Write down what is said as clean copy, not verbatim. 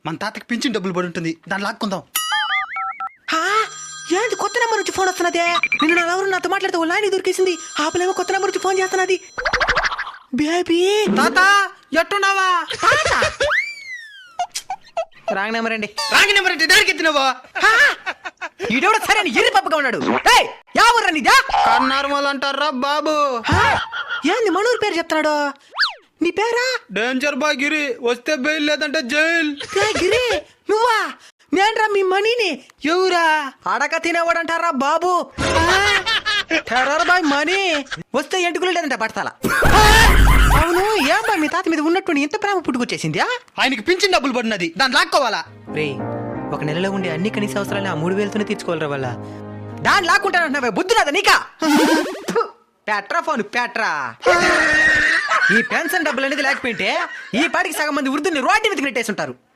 మన తాతకి పింఛన్ డబ్బులు పడి ఉంటుంది, దాన్ని లాక్కుందాం. ఏంటి కొత్త నెంబర్ నుంచి ఫోన్ వస్తున్నదే? నిన్న నా ఎవరు నాతో మాట్లాడితే ఓ లైన్ దొరికేసింది. ఆపలేమో కొత్త నెంబర్ నుంచి ఫోన్ చేస్తున్నది. బేబీ తాత ఎట్టున్నావా? రాంగ్ నెంబర్ అండి. రాంగ్ నెంబర్ అంటే దానికి ఎత్తినావా? ఈడెవడ సరే ఎర్రి పప్పగా ఉన్నాడు. ఎవరు నీదా? కన్నార్మల్ అంటారా బాబు? ఏంది మనూరు పేరు చెప్తున్నాడు? నీ పేరా? డేంజర్ బా గిరి, వస్తే బెయిల్ లేదంటే జైల్. గిరి నువ్వా? నేనరా మీ మనీని. ఎవరా? అడక తినేవాడంటారా బాబు? Terror boy money. వస్తే ఎంటుకులు లేదంటే పడతాల. అవును, ఏం బాయ్ మీ తాత మీద ఉన్నట్టు ఎంత ప్రేమ పుట్టుకొచ్చేసింది? ఆయనకి పింఛన్ డబ్బులు పడినది, దాన్ని లాక్కోవాలా? రే, ఒక నెలలో ఉండే అన్ని కనీస అవసరాలు ఆ 3,000తోనే తీర్చుకోవాలరా వల్ల. దాన్ని లాక్కుంటానంటున్నావే, బుద్ధి రాదా నీకా? Petra phone Petra. ఈ పెన్షన్ డబ్బులు అనేది లేకపోయింటే ఈ పాటికి సగం మంది వృద్ధుల్ని రోడ్డు మీదకి నెట్టేసి ఉంటారు.